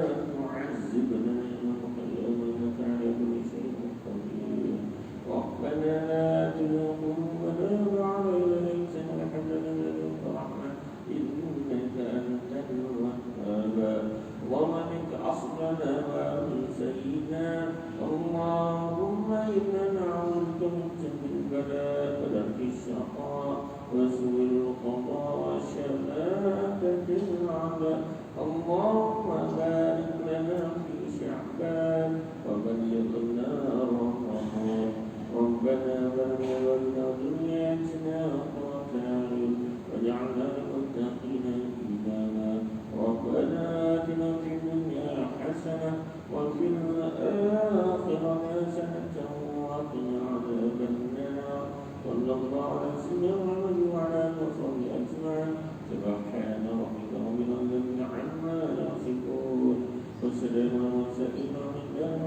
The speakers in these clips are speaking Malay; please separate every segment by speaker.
Speaker 1: تعذبنا يوم إنك على كل شيء قدير ربنا لا تزغ قلوبنا بعد إذ هديتنا وهب لنا من لدنك رحمة إنك أنت الوهاب اللهم بك أصلنا وأمسينا اللهم إنا نعوذ بك من جهل البلاء ودرك الشقاء وسوء القضاء وشماتة الأعداء اللهم بارك لنا في شعبان وبلغنا رمضان ربنا بلغنا ذرياتنا قرة أعين واجعلنا للمتقين إماما ربنا آتنا في الدنيا حسنة وفي الآخرة حسنة وقنا عذاب النار صلى الله على سيدنا محمد وعلى آله وصحبه أجمعين سبحان ربك رب العزة عما يصفون وسلام على المرسلين والحمد لله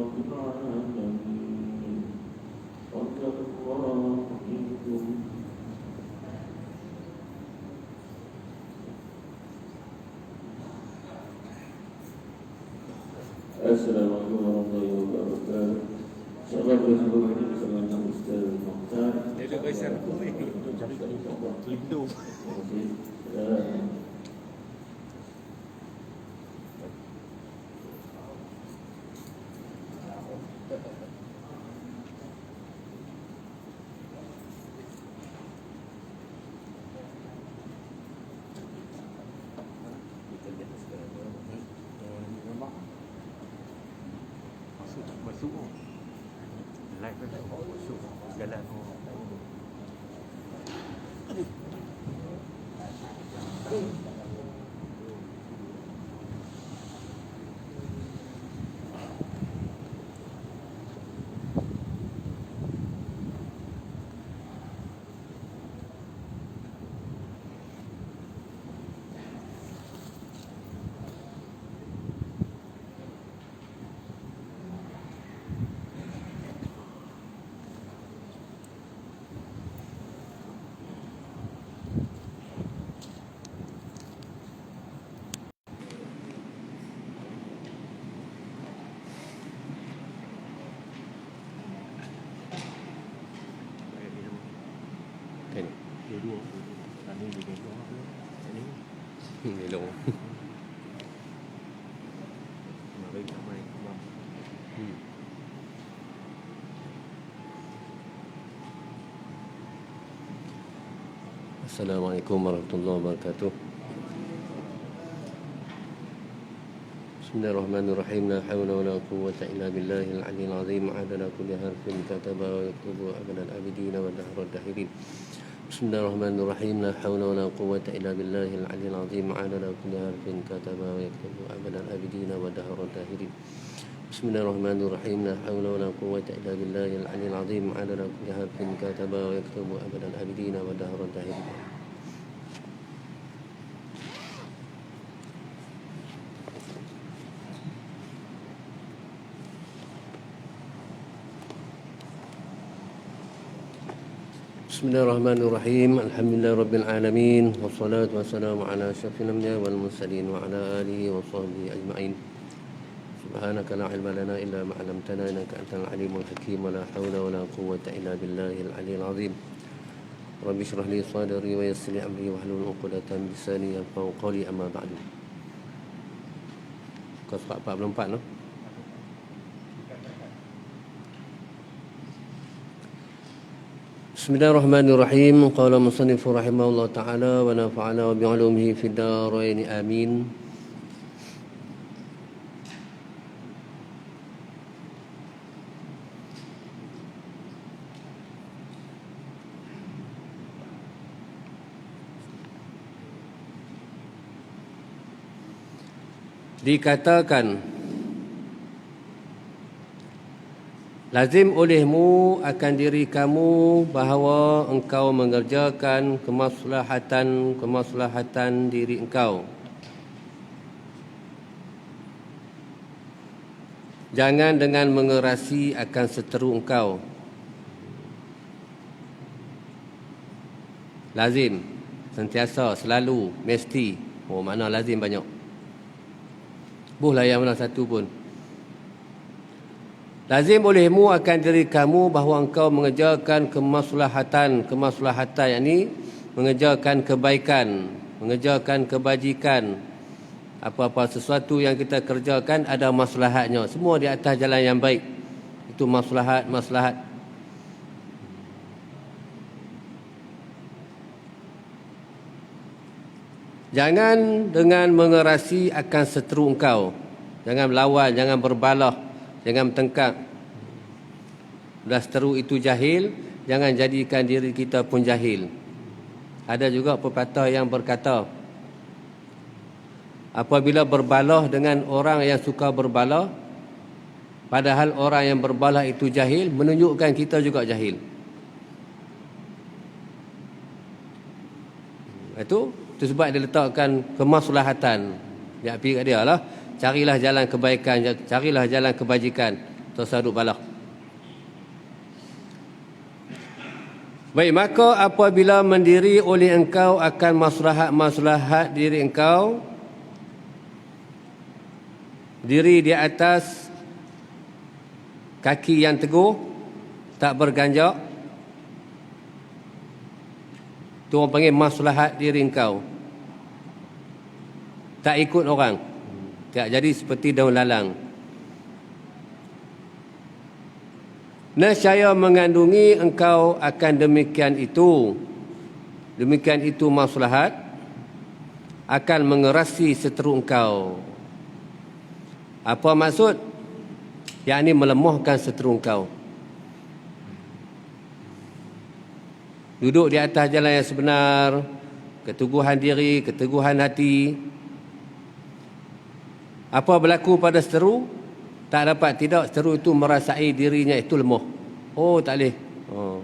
Speaker 1: رب العالمين. Assalamualaikum warahmatullahi wabarakatuh. Sahabat Rasulullah ini bersama Ustaz Mukhtar.
Speaker 2: Dia besar kuih. Lindu. Masuk like kan masuk jalan dua ini di dua ini dong mari ramai kembang Assalamualaikum warahmatullahi wabarakatuh. Bismillahirrahmanirrahim. La hawla wa la quwwata illa billahil aliyyil azim. Adada kulli harfin kataba wa yaktubu abadal abidina wa dahrad dahirin. Bismillahirrahmanirrahim. La hawla wa la quwwata illa billahil aliyyil azim. Adada kulli harfin kataba wa yaktubu abadal abidina wa dahrad dahirin. Bismillahirrahmanirrahim. La hawla wa la quwwata illa billahil aliyyil azim. Adada kulli harfin kataba wa yaktubu abadal abidina wa dahrad dahirin. Bismillahirrahmanirrahim. Alhamdulillahirabbil alamin wassalatu wassalamu ala asyrafil anbiya'i wal mursalin wa ala alihi wa sahbihi ajma'in. سبحانك لا علم لنا إلا ما علمتنا إنك أنت العليم الحكيم ولا حول ولا قوة إلا بالله العلي العظيم رب اشرح لي صدري ويسر لي أمري واحلل عقدة من لساني يفقهوا قولي أما بعد. Kau surat 44 no? Bismillahirrahmanirrahim. Qala musannif rahimahullah ta'ala wa nafa'ana wa bi'ulumihi fid darain amin. Dikatakan lazim olehmu akan diri kamu bahawa engkau mengerjakan kemaslahatan diri engkau. Jangan dengan mengerasi akan seteru engkau. Lazim, sentiasa, selalu, mesti. Oh, makna lazim banyak. Bolehlah yang mana satu pun. Lazim olehmu akan diri kamu bahawa engkau mengerjakan kemaslahatan, yakni mengerjakan kebaikan, mengerjakan kebajikan. Apa-apa sesuatu yang kita kerjakan ada maslahatnya. Semua di atas jalan yang baik. Itu maslahat. Jangan dengan mengerasi akan seteru engkau. Jangan melawan, jangan berbalah, jangan bertengkar. Dah seteru itu jahil, jangan jadikan diri kita pun jahil. Ada juga pepatah yang berkata, apabila berbalah dengan orang yang suka berbalah, padahal orang yang berbalah itu jahil, menunjukkan kita juga jahil. Itu sebab dia letakkan kemaslahatan. Dia pergi kat dia lah. Carilah jalan kebaikan, carilah jalan kebajikan. Tersaduk balah. Baik, maka apabila mendiri oleh engkau akan maslahat diri engkau, diri di atas kaki yang teguh, tak berganjak, itu orang panggil maslahat diri engkau. Tak ikut orang. Tak jadi seperti daun lalang. Nescaya mengandungi engkau akan demikian itu. Demikian itu maslahat akan mengerasi seteru engkau. Apa maksud? Yakni melemahkan seteru engkau. Duduk di atas jalan yang sebenar, keteguhan diri, keteguhan hati. Apa berlaku pada seteru? Tak dapat tidak seteru itu merasai dirinya itu lemah. Oh, tak boleh. Oh.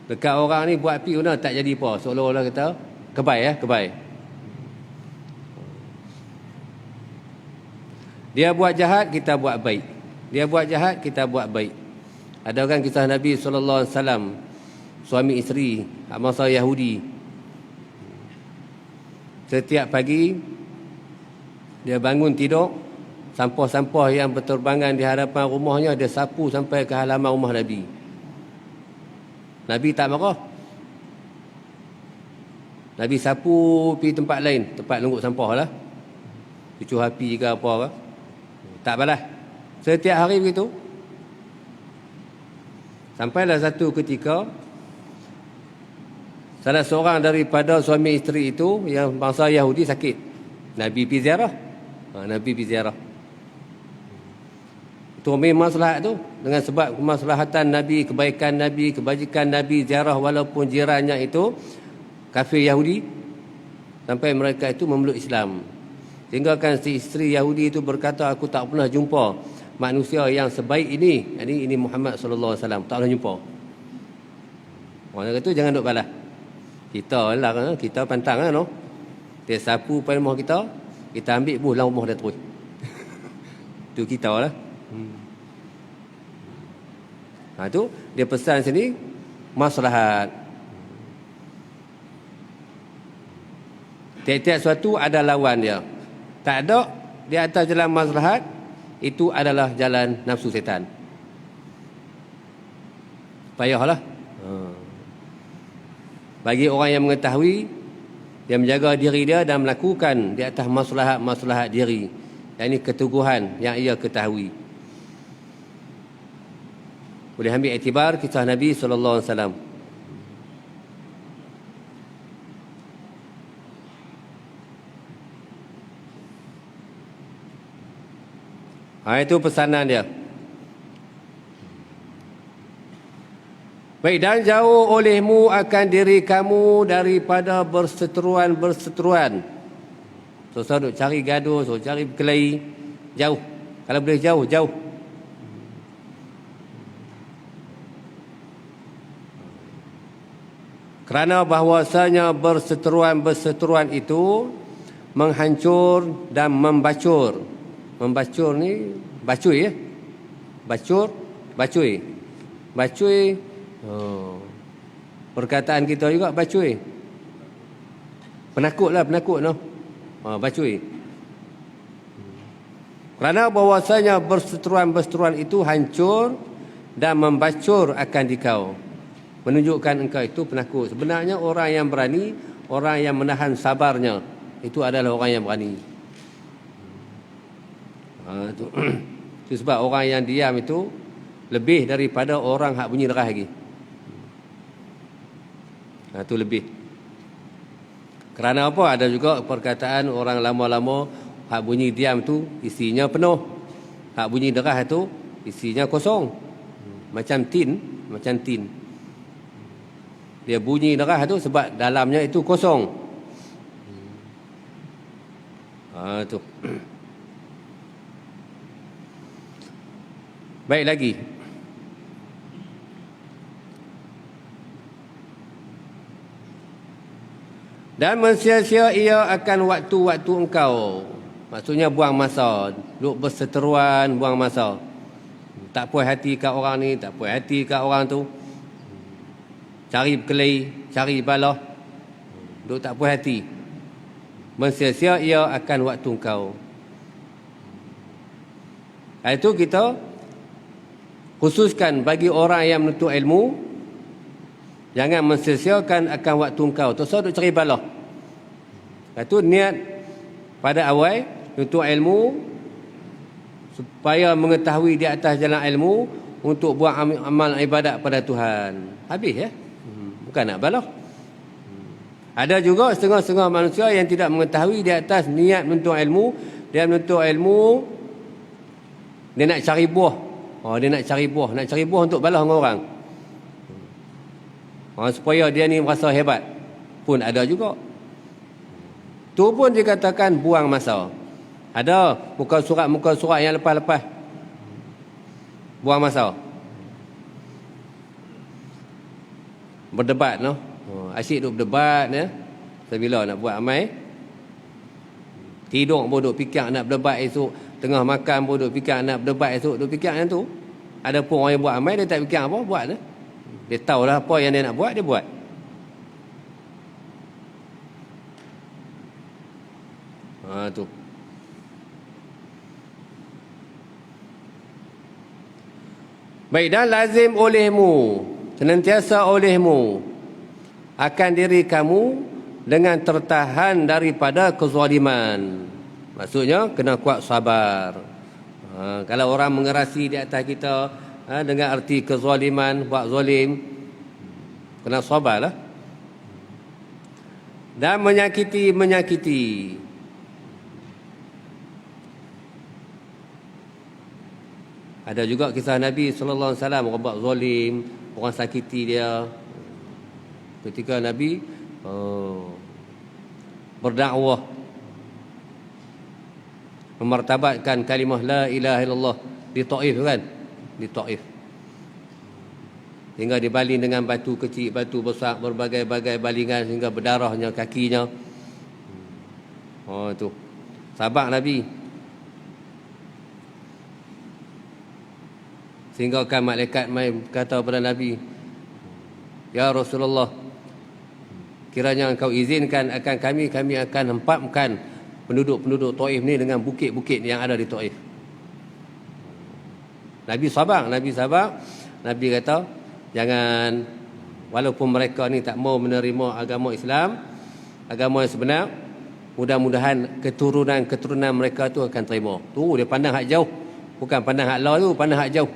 Speaker 2: Dekat orang ni buat api guna tak jadi apa. Seolah-olah kata kebai. Dia buat jahat, kita buat baik. Dia buat jahat, kita buat baik. Ada kan kisah Nabi SAW, suami isteri masa Yahudi. Setiap pagi dia bangun tidur, sampah-sampah yang berterbangan di hadapan rumahnya dia sapu sampai ke halaman rumah Nabi. Nabi tak marah. Nabi sapu pergi tempat lain, tempat lungut sampah lah, cucu api ke apa ke. Tak balas. Setiap hari begitu. Sampailah satu ketika salah seorang daripada suami isteri itu yang bangsa Yahudi sakit. Nabi pergi ziarah. Nabi pergi ziarah. Itu memang maslahat tu. Dengan sebab kemaslahatan Nabi, kebaikan Nabi, kebajikan Nabi, ziarah walaupun jirannya itu kafir Yahudi. Sampai mereka itu memeluk Islam. Sehingga kan si isteri Yahudi itu berkata, aku tak pernah jumpa manusia yang sebaik ini. Ini Muhammad SAW. Tak pernah jumpa. Orang kata jangan duk balas. Kita lah, kita pantang kan, no? Dia sapu pada rumah kita, kita ambil buah rumah dia terus. Itu kita lah. Tu dia pesan sini maslahat. Tiap-tiap suatu ada lawan dia. Tak ada, di atas jalan maslahat, itu adalah jalan nafsu setan. Payahlah. Bagi orang yang mengetahui, yang menjaga diri dia dan melakukan di atas maslahat-maslahat diri. Yang ini keteguhan yang ia ketahui. Boleh ambil iktibar kisah Nabi SAW. Itu pesanan dia. Baik, dan jauh olehmu akan diri kamu daripada berseteruan. So duk cari gaduh, so cari berkelahi. Jauh. Kalau boleh jauh. Kerana bahawasanya berseteruan itu menghancur dan membacur. Membacur ni bacui ya. Bacui. Perkataan kita juga bacui. Penakut no. Bacui. Kerana bahawasanya berseteruan itu hancur dan membacur akan dikau. Menunjukkan engkau itu penakut. Sebenarnya orang yang berani, orang yang menahan sabarnya, itu adalah orang yang berani. Itu sebab orang yang diam itu lebih daripada orang hak bunyi derah lagi. Itu lebih. Kerana apa? Ada juga perkataan orang lama-lama hak bunyi diam tu isinya penuh. Hak bunyi derah itu isinya kosong. Macam tin. Dia bunyi derah tu sebab dalamnya itu kosong. Tu. Baik lagi. Dan mensia-sia ia akan waktu-waktu engkau. Maksudnya buang masa. Duk berseteruan, buang masa. Tak puas hati kat orang ni, tak puas hati kat orang tu. Cari berkelahi, cari balah. Duk tak puas hati. Mensia-sia ia akan waktu engkau. Itu kita khususkan bagi orang yang menuntut ilmu, jangan mensia-siakan akan waktu engkau. Terus duk cari balah. Itu niat pada awal untuk ilmu, supaya mengetahui di atas jalan ilmu untuk buat amal ibadat pada Tuhan. Habis ya. Bukan nak balah. Ada juga setengah-setengah manusia yang tidak mengetahui di atas niat menuntut ilmu. Dia menuntut ilmu, dia nak cari buah. Dia nak cari buah untuk balah dengan orang. Supaya dia ni merasa hebat. Pun ada juga. Tu pun dikatakan buang masa. Ada muka surat yang lepas-lepas. Buang masa. Berdebat no. Asyik duk berdebat ya. Sebila nak buat amal. Tidur pun duk fikir nak berdebat esok. Tengah makan pun duk fikir nak berdebat esok. Duk fikir yang tu. Ada pun orang yang buat amal dia tak fikir apa buat dah. Dia tahulah apa yang dia nak buat, dia buat. Tu. Baik, dan lazim olehmu, senantiasa olehmu akan diri kamu dengan tertahan daripada kezaliman. Maksudnya kena kuat sabar. Kalau orang mengerasi di atas kita dengan arti kezaliman, buat zalim, kena sabarlah. Dan menyakiti. Ada juga kisah Nabi sallallahu alaihi wasallam orang buat zalim, orang sakiti dia. Ketika Nabi berdakwah memartabatkan kalimah la ilaha illallah di Taif kan? Di Taif. Hingga dibaling dengan batu kecil, batu besar, berbagai-bagai balingan sehingga berdarahnya kakinya. Tu. Sabar Nabi. Sehingga kan malaikat mai kata kepada Nabi, "Ya Rasulullah, kiranya engkau izinkan akan kami akan hempapkan penduduk-penduduk Taif ni dengan bukit-bukit yang ada di Taif. Nabi sabar. Nabi kata, jangan, walaupun mereka ni tak mau menerima agama Islam, agama yang sebenar, mudah-mudahan keturunan mereka tu akan terima. Tu dia pandang hak jauh. Bukan pandang hak lah tu, pandang hak jauh.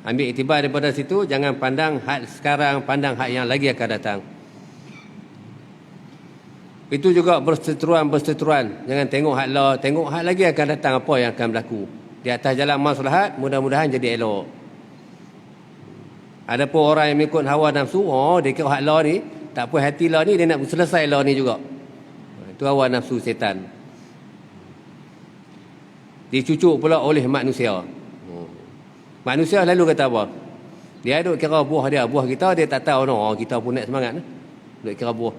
Speaker 2: Ambil iktibar daripada situ, jangan pandang hak sekarang, pandang hak yang lagi akan datang. Itu juga berseteruan. Jangan tengok hak lah, tengok hak lagi akan datang, apa yang akan berlaku. Di atas jalan maslahat, mudah-mudahan jadi elok. Ada pun orang yang mengikut hawa nafsu, dia kira hak lah ni, tak puas hati lah ni, dia nak selesai lah ni juga. Itu hawa nafsu setan. Dicucuk pula oleh manusia. Manusia lalu kata apa? Dia duk kira buah dia, buah kita, dia tak tahu no, kita pun nak semangat. Duk kira buah.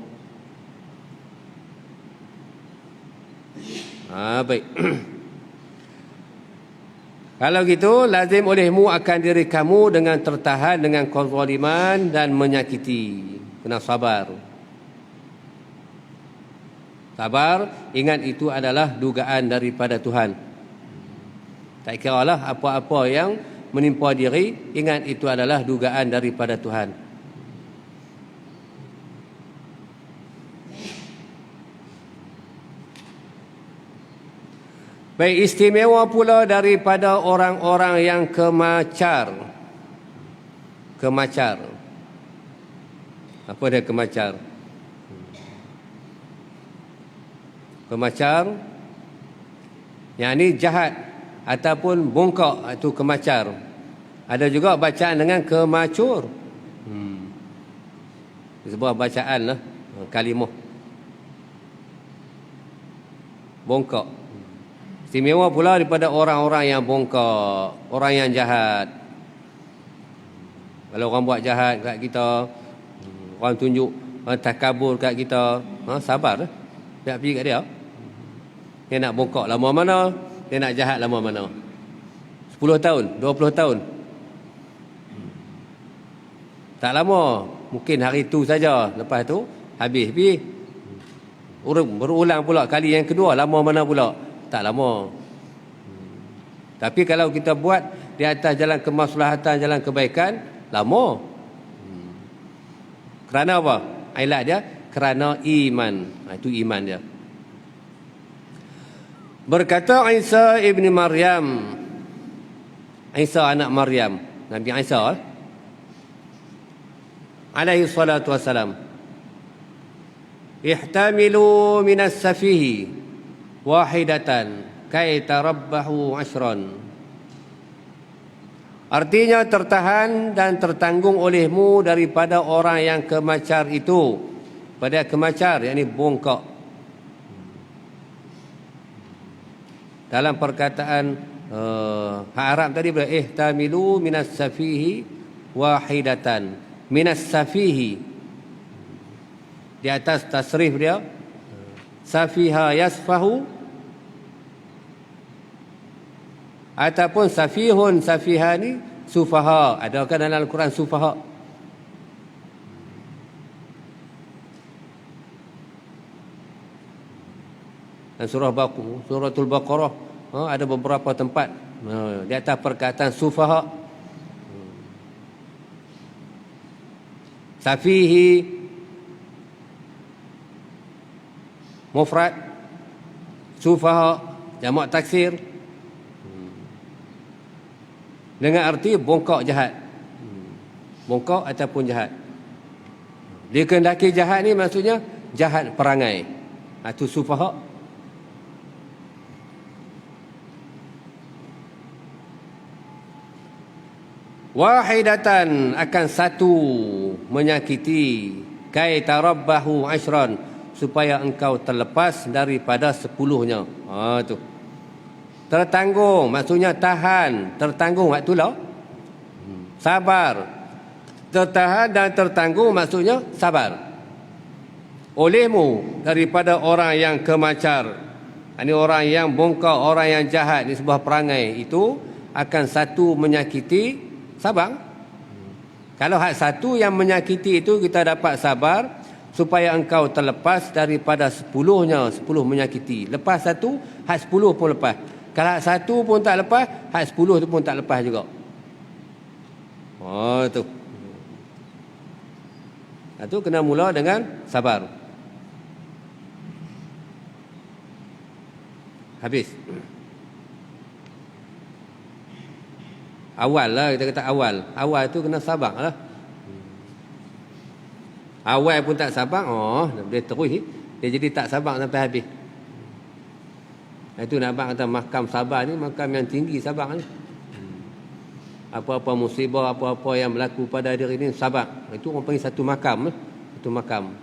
Speaker 2: Baik. Kalau gitu, lazim olehmu akan diri kamu dengan tertahan dengan kezaliman dan menyakiti. Kena sabar. Sabar, ingat itu adalah dugaan daripada Tuhan. Tak kira lah apa-apa yang menimpa diri, ingat itu adalah dugaan daripada Tuhan. Baik, istimewa pula daripada orang-orang yang kemacar. Apa dia kemacar? Kemacar, yang ni jahat ataupun bongkok, itu kemacar. Ada juga bacaan dengan kemacur. Sebuah bacaan lah, kalimah. Bongkok. Istimewa pula daripada orang-orang yang bongkok, orang yang jahat. Kalau orang buat jahat kat kita, orang tunjuk takabur kat kita, sabar lah. Tak pergi kat dia. Dia nak bongkok lama mana, dia nak jahat lama mana. 10 tahun, 20 tahun. Tak lama, mungkin hari tu saja. Lepas tu habis pergi. Berulang pula kali yang kedua, lama mana pula? Tak lama. Tapi kalau kita buat di atas jalan kemaslahatan, jalan kebaikan, lama. Kerana apa? Ailat dia kerana iman. Itu iman dia. Berkata Isa ibn Maryam, Isa anak Maryam, Nabi Isa alaihi salatu wassalam, ihtamilu minas safihi wahidatan kai tarabbahu ashran. Artinya tertahan dan tertanggung olehmu daripada orang yang kemacar itu. Pada kemacar, yakni bongkok. Dalam perkataan hak Arab tadi boleh ihtamilu minas safihi wahidatan. Minas safihi, di atas tasrif dia safiha yasfahu, ataupun safihun safihani sufaha. Ada kan dalam Al-Quran sufaha. Dan suratul Baqarah ada beberapa tempat di atas perkataan sufaha. Safihi mufrad, sufaha jamak taksir, dengan arti bongkok jahat. Bongkok ataupun jahat. Dikehendaki jahat ni maksudnya jahat perangai. Itu sufaha. Wahidatan, akan satu menyakiti, kai tarabbahu ashran, supaya engkau terlepas daripada 10-nya. Tu. Tertanggung maksudnya tahan, tertanggung itulah. Sabar. Tertahan dan tertanggung maksudnya sabar. Olehmu daripada orang yang kemacar. Ini orang yang bongkok, orang yang jahat, ini sebuah perangai itu akan satu menyakiti, sabar. Kalau hak satu yang menyakiti itu kita dapat sabar, supaya engkau terlepas daripada 10 menyakiti. Lepas satu, hak 10 pun lepas. Kalau hak satu pun tak lepas, hak 10 tu pun tak lepas juga. Oh tu. Itu kena mula dengan sabar. Habis. Awal lah, kita kata awal. Awal tu kena sabar lah. Awal pun tak sabar, dia terus dia jadi tak sabar sampai habis. Itu nak abang kata makam sabar ni makam yang tinggi sabar ni. Apa-apa musibah, apa-apa yang berlaku pada diri ni sabar. Itu orang panggil satu makam. Satu makam.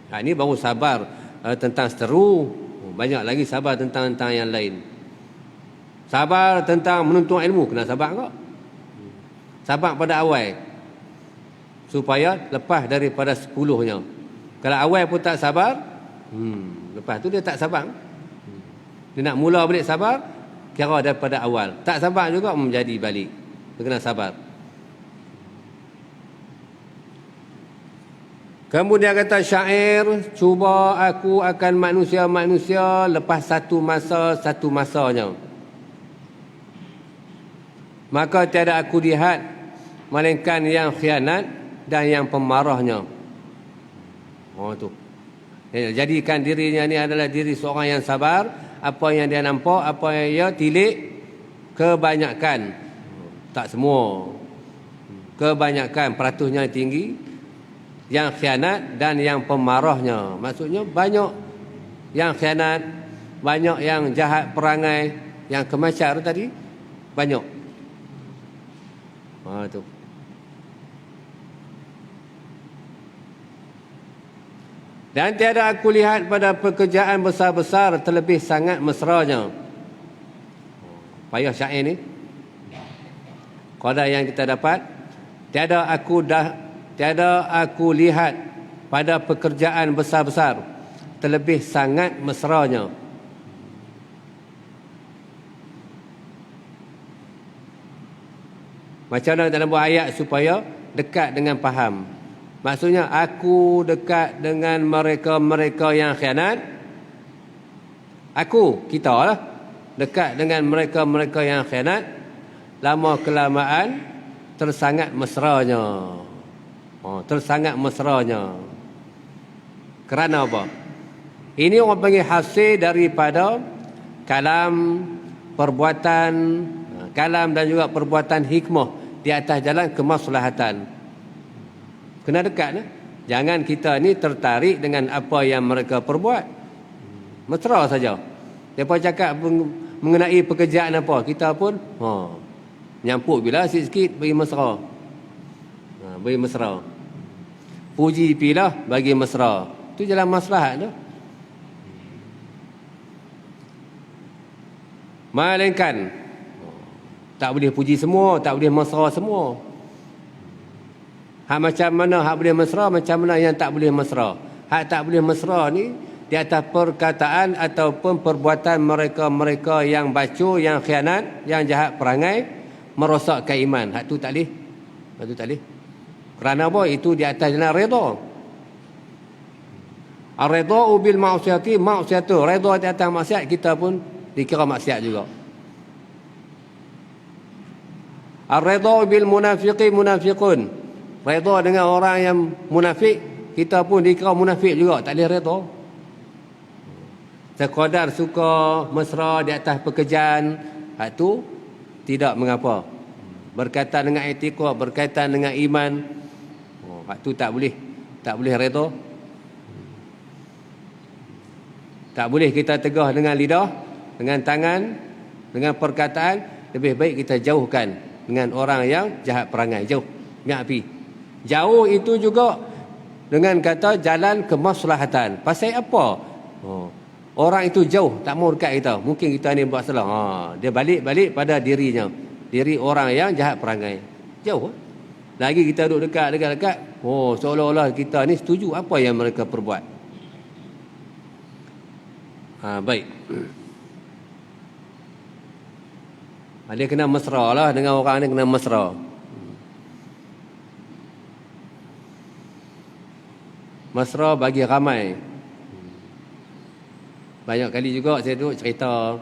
Speaker 2: Ini baru sabar tentang seteru. Banyak lagi sabar tentang yang lain. Sabar tentang menuntut ilmu, kena sabar kok. Sabar pada awal supaya lepas daripada 10-nya. Kalau awal pun tak sabar, lepas tu dia tak sabar. Dia nak mula balik sabar, kira daripada awal. Tak sabar juga menjadi balik. Dia kena sabar. Kemudian kata syair, cuba aku akan manusia-manusia lepas satu masanya. Maka tiada aku lihat melainkan yang khianat dan yang pemarahnya. Tu. Jadikan dirinya ni adalah diri seorang yang sabar. Apa yang dia nampak, apa yang dia tilik, kebanyakan. Tak semua. Kebanyakan peratusnya tinggi. Yang khianat dan yang pemarahnya. Maksudnya banyak yang khianat, banyak yang jahat perangai, yang kemasyar tadi, banyak. Tu. Dan tiada aku lihat pada pekerjaan besar-besar terlebih sangat mesranya. Payah syair ni. Qada yang kita dapat, tiada aku lihat pada pekerjaan besar-besar terlebih sangat mesranya. Macam mana kita nak buat ayat supaya dekat dengan faham. Maksudnya aku dekat dengan mereka-mereka yang khianat. Kita lah dekat dengan mereka-mereka yang khianat. Lama kelamaan tersangat mesranya. Tersangat mesranya. Kerana apa? Ini orang panggil hasil daripada kalam, perbuatan, kalam dan juga perbuatan hikmah di atas jalan kemaslahatan. Kena dekat. Jangan kita ni tertarik dengan apa yang mereka perbuat. Mesra saja. Mereka cakap mengenai pekerjaan apa, kita pun nyampuk bila sikit-sikit bagi mesra. Bagi mesra. Puji pilah bagi mesra. Itu jalan maslahat tu. Melainkan tak boleh puji semua, tak boleh mesra semua. Hak macam mana hak boleh mesra, macam mana yang tak boleh mesra. Hak tak boleh mesra ni di atas perkataan ataupun perbuatan mereka-mereka yang bacu, yang khianat, yang jahat perangai, merosakkan iman. Hak tu tak boleh. Hak tu tak boleh. Kerana apa? Itu di atas jalan redha. Ar-redha bil ma'siyati ma'siyatu. Redha di atas maksiat, kita pun dikira maksiat juga. Ar-redha bil munafiqi munafiqun. Redha dengan orang yang munafik, kita pun dikira munafik juga. Tak boleh redha. Sekadar suka mesra di atas pekerjaan, hak tu tidak mengapa. Berkaitan dengan etika, berkaitan dengan iman, hak tu tak boleh. Tak boleh redha. Tak boleh kita tegah dengan lidah, dengan tangan, dengan perkataan. Lebih baik kita jauhkan dengan orang yang jahat perangai. Jauh. Miak api. Jauh itu juga dengan kata jalan kemaslahatan. Pasal apa? Orang itu jauh, tak mau dekat kita. Mungkin kita ni buat salah. Dia balik pada dirinya. Diri orang yang jahat perangai. Jauh. Lagi kita duduk dekat. Seolah-olah kita ni setuju apa yang mereka perbuat. Baik. Dia kena mesra lah dengan orang ni, kena mesra. mesra bagi ramai. Banyak kali juga saya duduk cerita,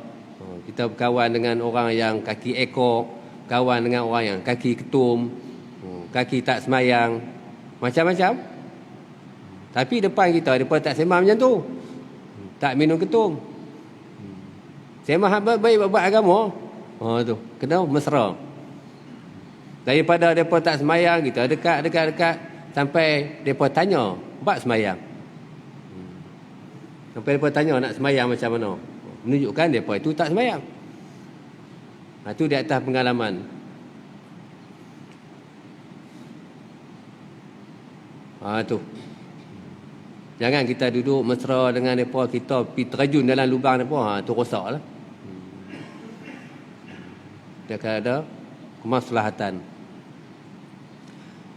Speaker 2: kita berkawan dengan orang yang kaki ekor, kawan dengan orang yang kaki ketum, kaki tak semayang, macam-macam. Tapi depan kita, mereka tak sembah macam tu, tak minum ketum, sembah baik buat agama. Tu kena mesra. Daripada mereka tak semayang, kita dekat sampai mereka tanya bab semayang. Sampai mereka tanya nak semayang macam mana, menunjukkan mereka itu tak semayang. Itu di atas pengalaman. Tu. Jangan kita duduk mesra dengan mereka, kita pergi terjun dalam lubang mereka, tu rosaklah. Dia akan ada kemaslahatan.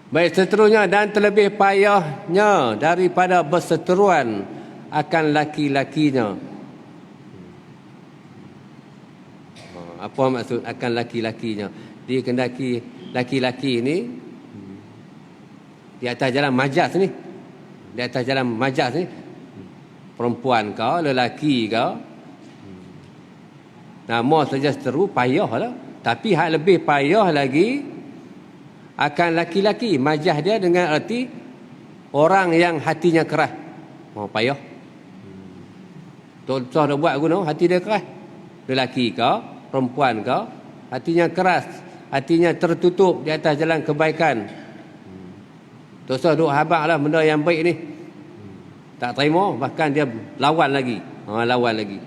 Speaker 2: Baik, seterusnya, dan terlebih payahnya daripada berseteruan akan laki-lakinya. Apa maksud akan laki-lakinya? Dia kendaki laki-laki ini di atas jalan majas ni, di atas jalan majas ni, perempuan kau, lelaki kau, nama saja seteru, payahlah. Tapi hak lebih payah lagi akan laki-laki. Majah dia dengan arti orang yang hatinya keras. Payah. Contoh dah buat guna, hati dia keras. Lelaki kau, perempuan kau, hatinya keras, hatinya tertutup di atas jalan kebaikan. Dosa duk habaq lah benda yang baik ni, tak terima, bahkan dia lawan lagi. Lawan lagi.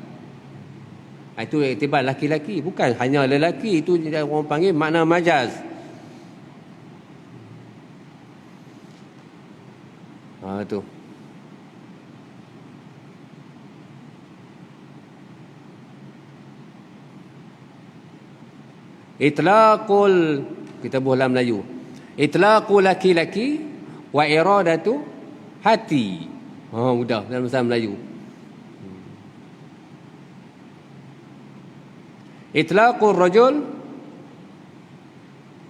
Speaker 2: Itu iktibar laki-laki. Bukan hanya lelaki, itu orang panggil makna majaz. Itu. Itlaqul, kita buat dalam Melayu, itlaqul laki-laki wa iradatu hati. Mudah dalam bahasa Melayu. Itlaqur rajul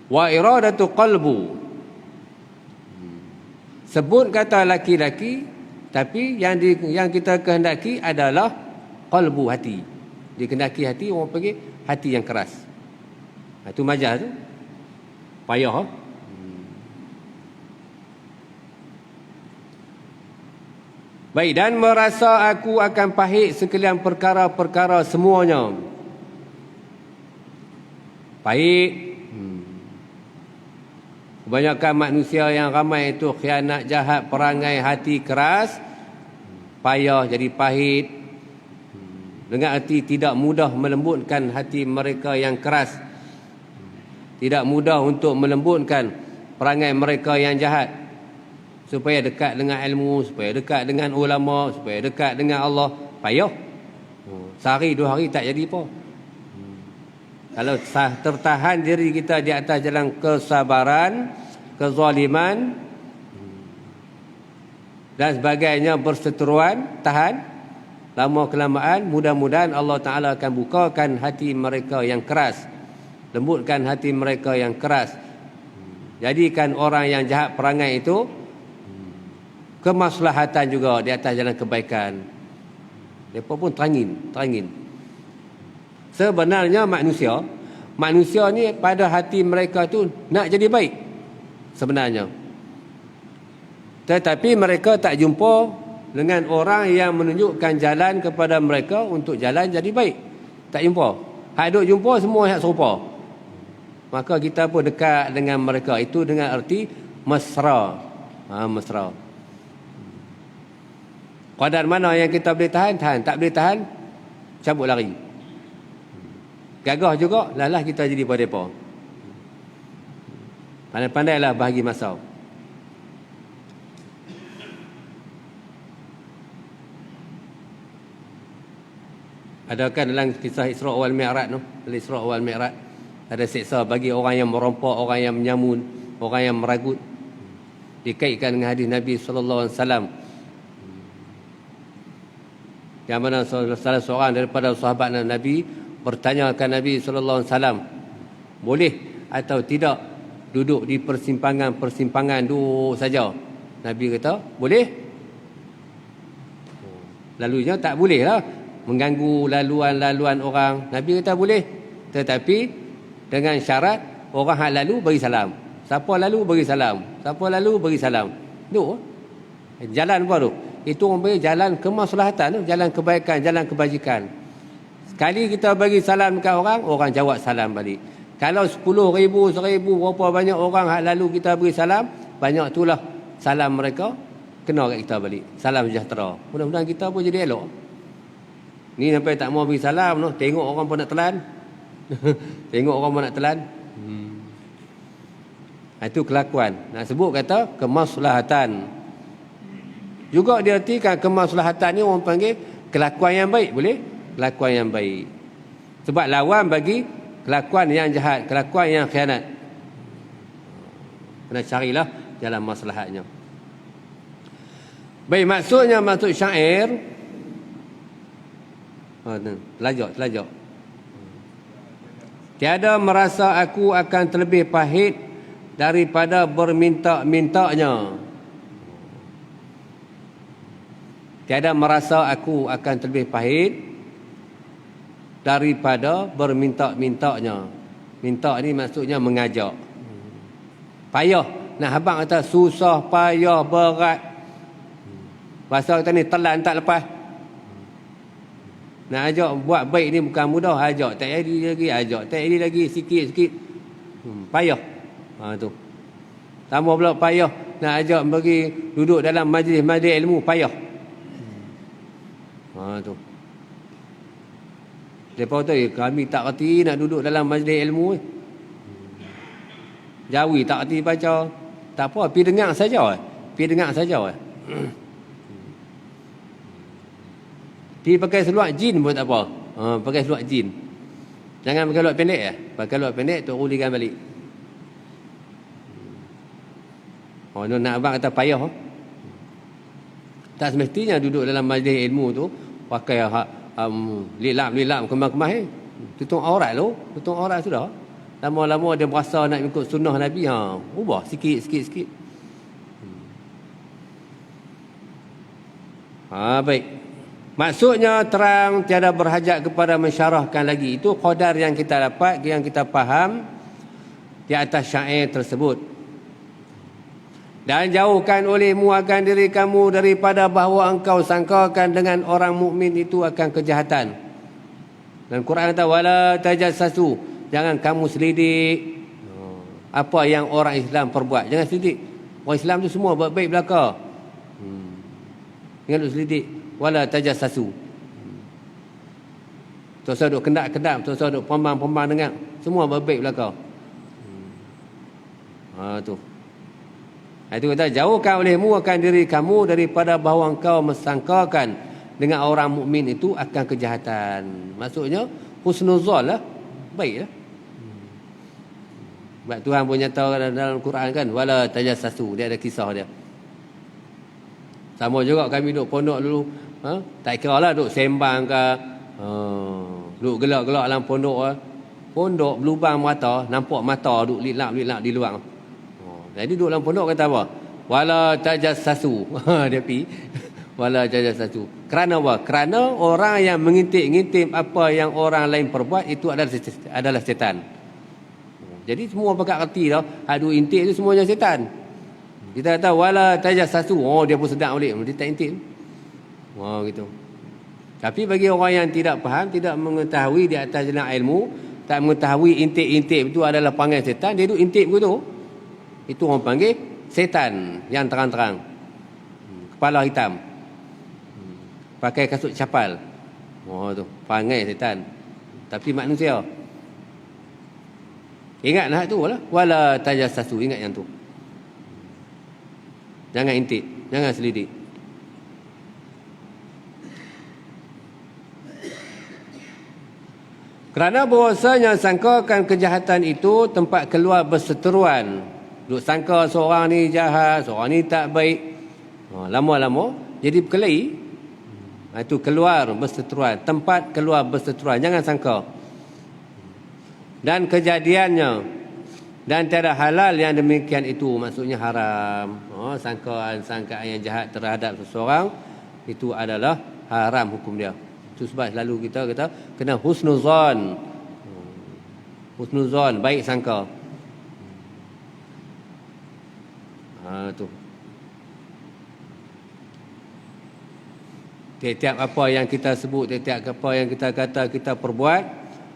Speaker 2: wa iradatu qalbu. Sebut kata laki-laki, tapi yang kita kehendaki adalah qalbu, hati. Dikehendaki hati, orang panggil hati yang keras. Itu majaz tu. Payah. Baik, dan merasa aku akan pahit sekalian perkara-perkara semuanya. Pahit. Kebanyakan manusia yang ramai itu khianat, jahat, perangai, hati keras. Payah, jadi pahit. Dengan arti tidak mudah melembutkan hati mereka yang keras. Tidak mudah untuk melembutkan perangai mereka yang jahat. Supaya dekat dengan ilmu, supaya dekat dengan ulama, supaya dekat dengan Allah. Payah. Sehari, 2 hari tak jadi apa. Kalau tertahan diri kita di atas jalan kesabaran, kezaliman dan sebagainya, berseteruan, tahan, lama kelamaan, mudah-mudahan Allah Ta'ala akan bukakan hati mereka yang keras, lembutkan hati mereka yang keras. Jadikan orang yang jahat perangai itu kemaslahatan juga di atas jalan kebaikan. Mereka pun terangin. Sebenarnya manusia ni pada hati mereka tu nak jadi baik sebenarnya. Tetapi mereka tak jumpa dengan orang yang menunjukkan jalan kepada mereka untuk jalan jadi baik. Tak jumpa. Hak duk jumpa semua hak serupa. Maka kita pun dekat dengan mereka. Itu dengan arti mesra. Mesra. Kadar mana yang kita boleh tahan, tahan. Tak boleh tahan, cabut lari. Gagah juga, lalah kita jadi pada mereka. Pandai-pandailah bahagi masa. Adakah dalam kisah Isra' wal Mi'raj tu, Isra' wal Mi'raj, ada siksa bagi orang yang merompak, orang yang menyamun, orang yang meragut. Dikaitkan dengan hadis Nabi SAW, yang mana salah seorang daripada sahabat Nabi bertanya kepada Nabi SAW, boleh atau tidak duduk di persimpangan-persimpangan duduk saja? Nabi kata, boleh Lalunya tak boleh lah mengganggu laluan-laluan orang. Nabi kata boleh, tetapi dengan syarat orang hak lalu bagi salam. Siapa lalu bagi salam, siapa lalu bagi salam. Tu jalan apa tu? Itu orang panggil jalan kemaslahatan tu, jalan kebaikan, jalan kebajikan. Sekali kita bagi salam dekat orang, orang jawab salam balik. Kalau 10,000, 1,000, berapa banyak orang hak lalu kita beri salam, banyak itulah salam mereka kena kat kita balik. Salam sejahtera. Mudah-mudahan kita pun jadi elok. Ni sampai tak mau beri salam tu, tengok orang pun nak telan. Tengok orang pun nak telan. Itu kelakuan. Nak sebut kata kemaslahatan. Juga diartikan kemaslahatan ni orang panggil kelakuan yang baik, boleh? Kelakuan yang baik. Sebab lawan bagi kelakuan yang jahat, kelakuan yang khianat. Kena carilah jalan maslahatnya. Baik, maksudnya maksud syair. Telajak. Tiada merasa aku akan terlebih pahit daripada berminta-mintanya. Tiada merasa aku akan terlebih pahit daripada berminta-mintanya. Minta ni maksudnya mengajak. Payah. Nak habang kata susah, payah, berat. Bahasa kata ni telan tak lepas. Nak ajak buat baik ni bukan mudah. Ajak tak jadi lagi, ajak tak jadi lagi, sikit-sikit. Payah. Tu. Tambah pula payah. Nak ajak bagi duduk dalam majlis-majlis ilmu, payah. Tu. Lepas tu kami tak reti nak duduk dalam majlis ilmu. Jawi tak reti baca. Tak apa, pergi dengar saja. Pergi dengar saja. Pergi pakai seluar jin pun tak apa. Pakai seluar jin. Jangan pakai seluar pendek ya. Pakai seluar pendek tu ulikan balik. Nak abang kata payah. Tak semestinya duduk dalam majlis ilmu tu pakai lilap kemas-kemas tutup aurat lo, tutup aurat sudah. Lama-lama dia berasa nak ikut sunnah Nabi, ubah sikit. Baik. Maksudnya terang, tiada berhajat kepada mensyarahkan lagi. Itu qadar yang kita dapat, yang kita faham di atas syair tersebut. Dan jauhkan olehmu akan diri kamu daripada bahawa engkau sangkakan dengan orang mukmin itu akan kejahatan. Dan Quran kata wala tajassasu, jangan kamu selidik apa yang orang Islam perbuat. Jangan selidik. Orang Islam tu semua buat baik belaka. Jangan duk selidik. Wala tajassasu. Tuan-tuan duk kendap-kendap, tuan-tuan duk pembang-pembang dengar. Semua buat baik belaka. Tu. Itu kata jauhkan olehmu akan diri kamu daripada bahawa engkau mesangkakan dengan orang mukmin itu akan kejahatan. Maksudnya husnuzon lah, baik lah. Sebab Tuhan pun nyata dalam Quran kan, wala tajassasu, dia ada kisah dia. Sama juga kami duduk pondok dulu, tak kira lah duduk sembang ke, duduk gelak-gelak dalam pondok. Pondok berlubang mata, nampak mata duduk lilap-lilap di luar. Jadi duduk dalam pondok kata apa? Wala tajassasu. Dia pergi. Wala tajassasu. Kerana apa? Kerana orang yang mengintip-ngintip apa yang orang lain perbuat itu adalah setan. Jadi semua pakat reti dah. Hadu intip itu semuanya setan. Kita kata wala tajassasu. Dia pun sedap balik. Dia tak intip. Gitu. Tapi bagi orang yang tidak faham, tidak mengetahui di atas jalan ilmu, tak mengetahui intip-intip itu adalah panggil setan, dia duduk intip begitu. Itu orang panggil setan yang terang-terang. Kepala hitam. Pakai kasut capal. Tu panggil setan. Tapi manusia. Ingatlah tu lah. Wala tajassasu, ingat yang tu. Jangan intip, jangan selidik. Kerana bahawasanya sangkakan kejahatan itu tempat keluar berseteruan. Duk sangka seorang ni jahat, seorang ni tak baik. Lama-lama jadi berkelahi. Itu keluar berseteruan, tempat keluar berseteruan. Jangan sangka. Dan kejadiannya, dan tiada halal yang demikian itu, maksudnya haram. Sangkaan yang jahat terhadap seseorang itu adalah haram hukum dia. Itu sebab selalu kita kata kena husnuzan. Husnuzan, baik sangka. Tu. Tiap-tiap apa yang kita sebut, tiap-tiap apa yang kita kata, kita perbuat,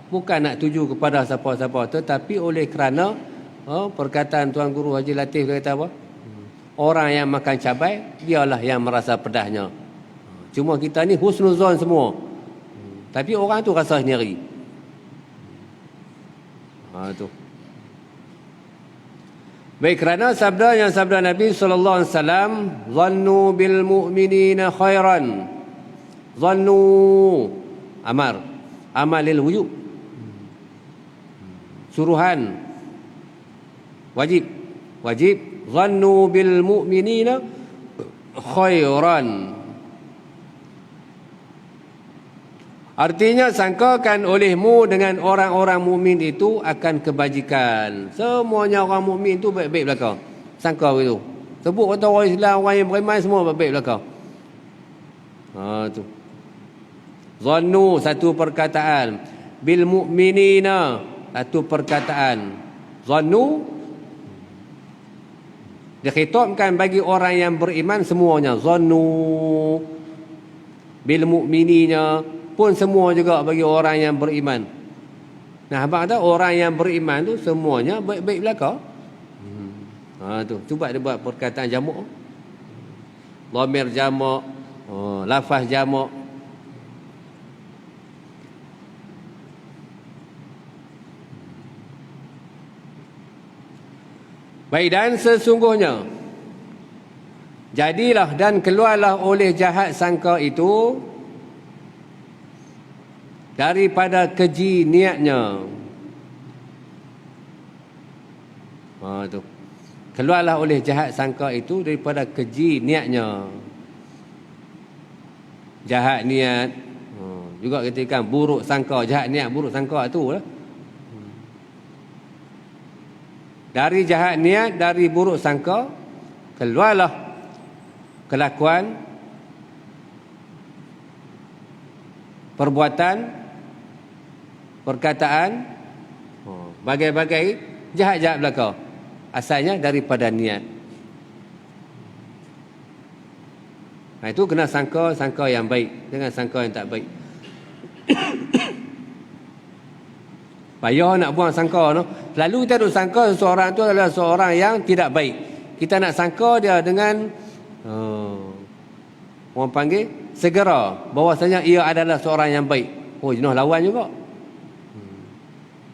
Speaker 2: bukan nak tuju kepada siapa-siapa, tetapi oleh kerana perkataan Tuan Guru Haji Latif dia kata apa? Orang yang makan cabai, dialah yang merasa pedahnya. Cuma kita ni husnuzon semua. Tapi orang tu rasa sendiri. Tu. Baik, kerana sabda Nabi sallallahu alaihi wasallam, "Dhannu bil mu'minina khairan." Dhannu amalil wujub. Suruhan wajib. Dhannu bil mu'minina khairan. Artinya sangkakan olehmu dengan orang-orang mukmin itu akan kebajikan. Semuanya orang mukmin itu baik-baik belaka. Sangka begitu. Sebut kata orang Islam, orang yang beriman semua baik-baik belaka. Tu. Zannu satu perkataan, bil mu'minina satu perkataan. Zannu dikhitabkan bagi orang yang beriman semuanya. Zannu bil mu'minina pun semua juga bagi orang yang beriman. Nah, abang kata orang yang beriman tu semuanya baik-baik belaka. Tu, cuba dia buat perkataan jamak. Dhamir jamak, lafaz jamak. Baik, dan sesungguhnya jadilah dan keluarlah oleh jahat sangka itu daripada keji niatnya. Tu. Keluarlah oleh jahat sangka itu daripada keji niatnya. Jahat niat. Juga ketika buruk sangka, jahat niat, buruk sangka tu lah. Dari jahat niat, dari buruk sangka, keluarlah kelakuan, perbuatan, perkataan, bagai-bagai jahat-jahat belaka. Asalnya daripada niat. Itu kena sangka yang baik, jangan sangka yang tak baik. Payah nak buang sangka no. Lalu kita duk sangka seseorang tu adalah seorang yang tidak baik. Kita nak sangka dia dengan orang panggil segera bahawasanya ia adalah seorang yang baik. Jenuh lawan juga.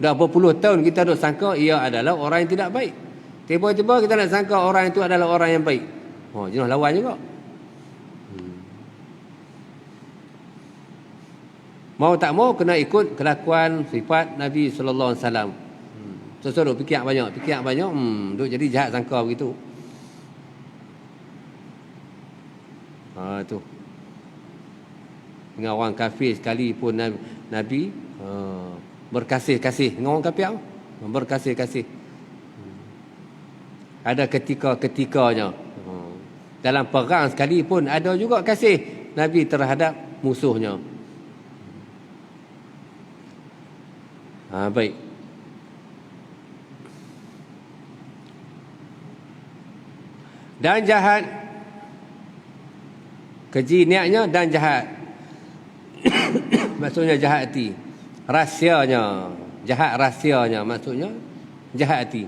Speaker 2: Dah berpuluh tahun kita duk sangka ia adalah orang yang tidak baik. Tiba-tiba kita nak sangka orang itu adalah orang yang baik. Jenuh lawan juga. Mau tak mau kena ikut kelakuan sifat Nabi sallallahu alaihi wasallam. Duk fikir banyak, duk jadi jahat sangka begitu. Tu. Dengan orang kafir sekali pun Nabi berkasih-kasih dengan orang kafir. Berkasih-kasih. Ada ketika-ketikanya. Dalam perang sekali pun ada juga kasih Nabi terhadap musuhnya. Baik. Dan jahat, keji niatnya dan jahat. Maksudnya jahat hati. Rahsianya, jahat rahsianya maksudnya jahat hati.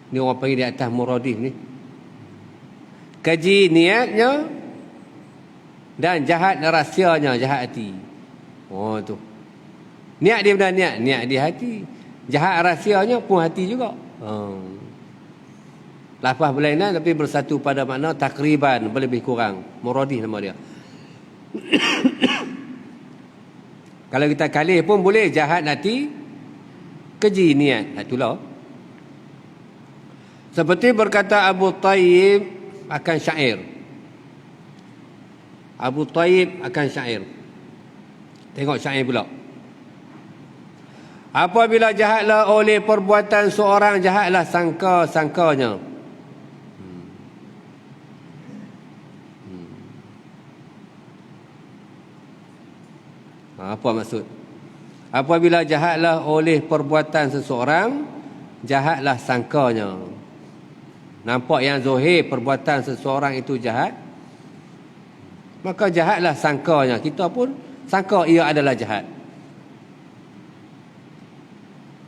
Speaker 2: Ni orang panggil di atas muradif ni. Keji niatnya dan jahat rahsianya, jahat hati. Tu. Niat dia benar niat di hati. Jahat rahsianya pun hati juga. Lafaz berlainan tapi bersatu pada makna takriban, lebih kurang. Muradif nama dia. Kalau kita kalih pun boleh jahat hati, keji niat. Itulah. Seperti berkata Abu Tayyib akan syair. Abu Tayyib akan syair. Tengok syair pula. Apabila jahatlah oleh perbuatan seorang, jahatlah sangka-sangkanya. Apa maksud? Apabila jahatlah oleh perbuatan seseorang, jahatlah sangkanya. Nampak yang zahir perbuatan seseorang itu jahat, maka jahatlah sangkanya. Kita pun sangka ia adalah jahat.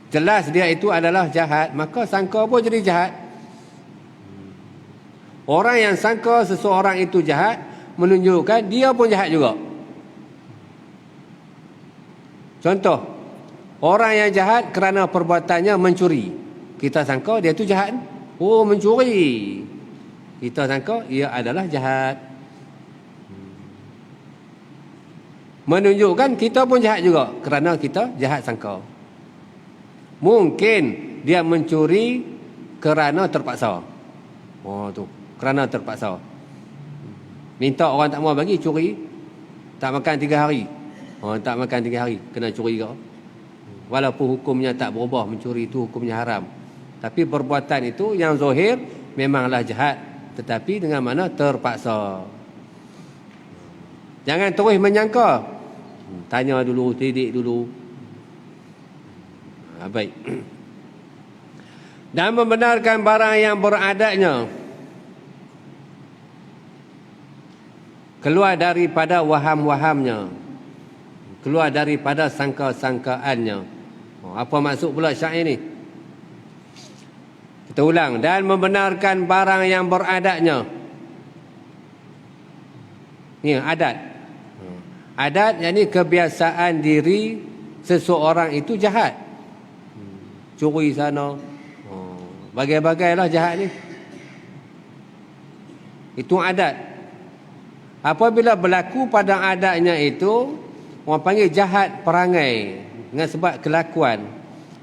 Speaker 2: Jelas dia itu adalah jahat, maka sangka pun jadi jahat. Orang yang sangka seseorang itu jahat menunjukkan dia pun jahat juga. Contoh, orang yang jahat kerana perbuatannya mencuri. Kita sangka dia itu jahat. Oh, mencuri. Kita sangka ia adalah jahat. Menunjukkan kita pun jahat juga kerana kita jahat sangka. Mungkin dia mencuri kerana terpaksa. Oh tu, kerana terpaksa. Minta orang tak mau bagi, curi. Tak makan 3 hari. Oh, tak makan 3 hari, kena curi kau. Walaupun hukumnya tak berubah, mencuri itu hukumnya haram. Tapi perbuatan itu yang zahir memanglah jahat, tetapi dengan mana terpaksa. Jangan terus menyangka. Tanya dulu, didik dulu. Baik. Dan membenarkan barang yang beradatnya, keluar daripada waham-wahamnya, keluar daripada sangka-sangkaannya. Apa maksud pula syair ni? Kita ulang. Dan membenarkan barang yang beradatnya. Ni adat. Adat yakni kebiasaan diri seseorang itu jahat. Curi sana. Bagai-bagailah jahat ni. Itu adat. Apabila berlaku pada adatnya itu, orang panggil jahat perangai dengan sebab kelakuan,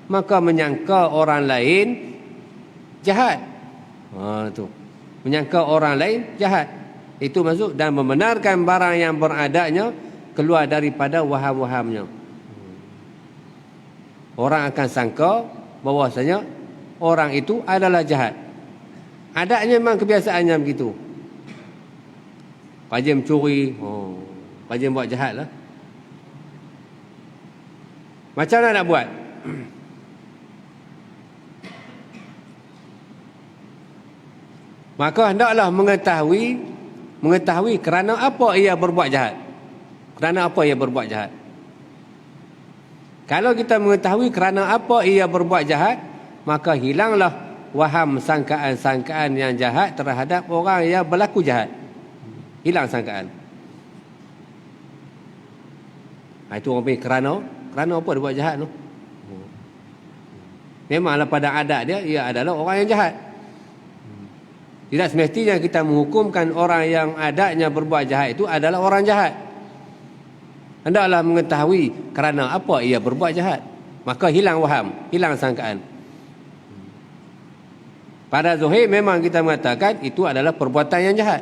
Speaker 2: maka menyangka orang lain jahat. Tu. Menyangka orang lain jahat. Itu maksud dan membenarkan barang yang beradatnya keluar daripada waham-wahamnya. Orang akan sangka bahawasanya orang itu adalah jahat. Adatnya memang kebiasaannya begitu. Pajim curi, pajim buat jahat lah. Macam mana nak buat? Maka hendaklah mengetahui kerana apa ia berbuat jahat. Kerana apa ia berbuat jahat. Kalau kita mengetahui kerana apa ia berbuat jahat, maka hilanglah waham sangkaan-sangkaan yang jahat terhadap orang yang berlaku jahat. Hilang sangkaan. Itu orang panggil kerana apa dia buat jahat tu? Memanglah pada adat dia, ia adalah orang yang jahat. Tidak semestinya kita menghukumkan orang yang adatnya berbuat jahat itu adalah orang jahat. Hendaklah mengetahui kerana apa ia berbuat jahat. Maka hilang waham, hilang sangkaan. Pada zahir memang kita mengatakan itu adalah perbuatan yang jahat.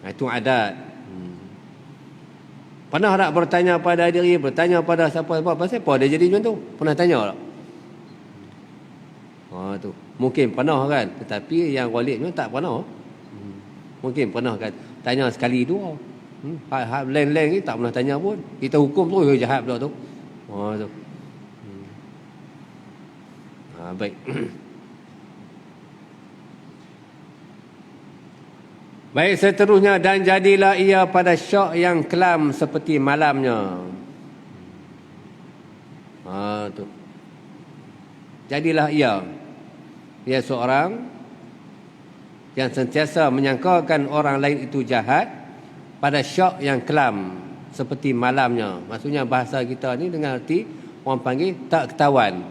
Speaker 2: Itu adat. Pernah tak bertanya pada diri, bertanya pada siapa-siapa, pasal apa dia jadi macam tu? Pernah tanya tak? Tu. Mungkin pernah kan, tetapi yang ghalibnya tak pernah. Mungkin pernah kan, tanya sekali dua. Hak lain-lain ni tak pernah tanya pun. Kita hukum tu jahat pula tu. Tu. Baik. Baik, seterusnya, dan jadilah ia pada syak yang kelam seperti malamnya. Tu. Jadilah ia seorang yang sentiasa menyangkakan orang lain itu jahat pada syak yang kelam seperti malamnya. Maksudnya bahasa kita ni dengan arti orang panggil tak ketahuan.